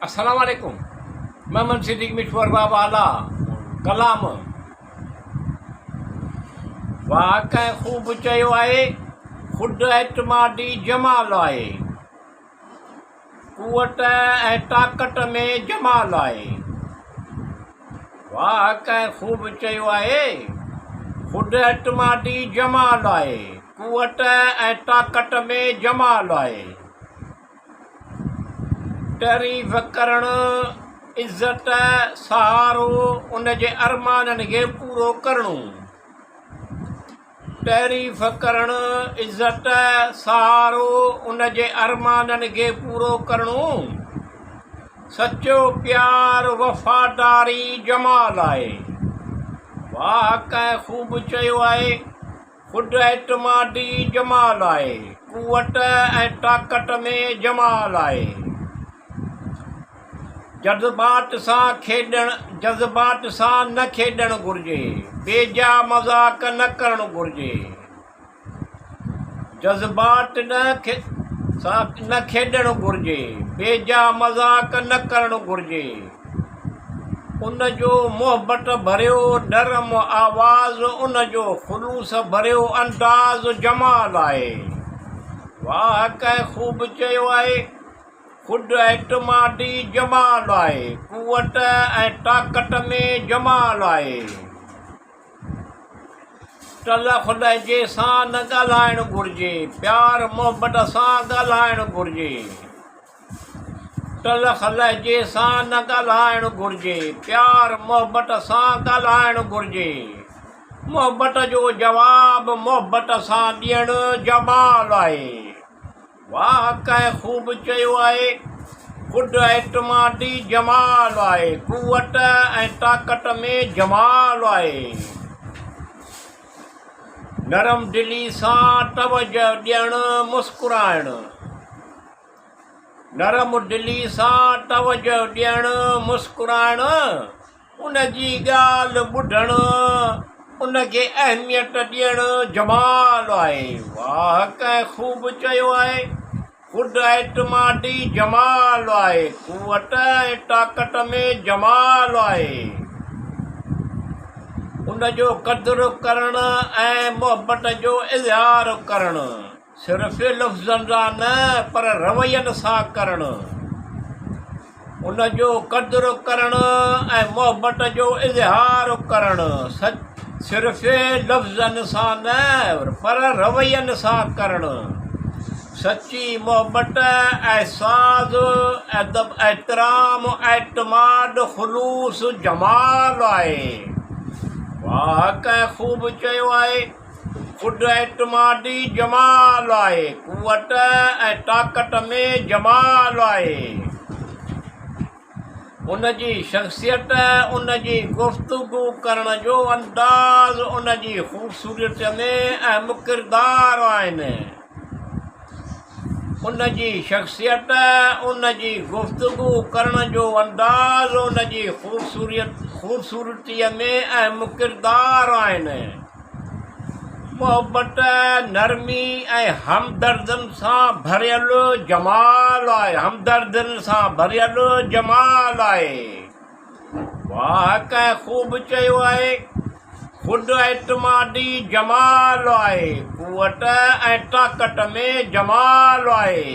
अस्सलाम वालेकुम। मोहम्मद सिद्दीक मिठवर बाबा आला कलाम वाक़ई ख़ूब चयो आहे, ख़ुदि एतमादी जमाल आहे, क़ुवत ऐं ताक़त में जमाल आहे। वाक़ई ख़ूब चयो आहे, ख़ुदि एतमादी जमाल आहे, क़ुवत ऐं ताक़त में जमाल आहे। तारीफ़ करणु, इज़त, सहारो, उन जे अरमाननि खे पूरो करणु। तारीफ़ करणु, इज़त, सहारो, उन जे अरमाननि खे पूरो करणु। सचो प्यार, वफ़ादारी जमाल आहे। वाक़ई ख़ूब चयो आहे, ख़ुदि एतमादी जमाल आहे, क़ुवत ऐं ताक़त में जमाल आहे। जज़्बात सां न खेॾणु घुरिजे, बेजा मज़ाक न करणु घुरिजे। जज़्बात सां न खेॾणु घुरिजे, बेजा मज़ाक न करणु घुरिजे। उन जो मुहबत भरियो नरम आवाज़, उन जो ख़ुलूस भरियो अंदाज़ जमाल आहे। वाक़ई ख़ूब चयो आहे, ख़ुदि एतमादी जमाल आहे, क़ुवत ऐं ताक़त में जमाल आहे। तलख़ लहजे सां न ॻाल्हाइणु घुरिजे, प्यार मुहबत सां ॻाल्हाइणु घुरिजे। तलख़ लहजे सां न ॻाल्हाइणु घुरिजे, प्यार मुहबत सां ॻाल्हाइणु घुरिजे। मुहबत जो जवाबु मुहबत सां ॾियणु जमाल आहे। वाक़ई ख़ूब चयो आहे, ख़ुदि एतमादी जमाल आहे, क़ुवत ऐं ताक़त में जमाल आहे। नरम दिली सां तवजो ॾियणु, मुस्कुराइणु। नरम दिली सां तवजो ॾियणु, मुस्कुराइणु। उन जी ॻाल्हि ॿुधणु, उन खे अहमियत ॾियणु जमाल आहे। वाक़ई ख़ूब चयो आहे, ख़ुदि एतमादी जमाल आहे, क़ुवत ऐं ताक़त में जमाल आहे। उन जो क़दुरु करणु ऐं मुहबत जो इज़हार करणु, सिर्फ़ु लफ़्ज़नि सां न पर रवैयनि सां करणु। उन जो क़दुरु करणु ऐं मुहबत जो इज़हार करणु, सिर्फ़ु लफ़्ज़नि सां न पर रवैयनि सां करणु। सची मुहबत, एहसास, अदब, एहतराम, एतमाद, ख़ुलूस जमाल आहे। वाक़ई ख़ूब चयो आहे, ख़ुदि एतमादी जमाल आहे, क़ुवत ऐं ताक़त में जमाल आहे। उन जी शख़्सियत, उन जी गुफ़्तगू करण जो अंदाज़, उन जी ख़ूबसूरत में अहम किरदार आहिनि। उन जी शख़्सियत, उन जी गुफ़्तगू करण जो अंदाज़, उन जी ख़ूबसूरतीअ में अहम किरदार आहिनि। मुहबत, नरमी ऐं हमदर्दनि सां भरियलु जमाल आहे, हमदर्दनि सां भरियलु जमाल आहे। वाक़ई ख़ूब चयो आहे, ख़ुदि एतमादी जमाल आहे, क़ुवत ऐं ताक़त में जमाल आहे।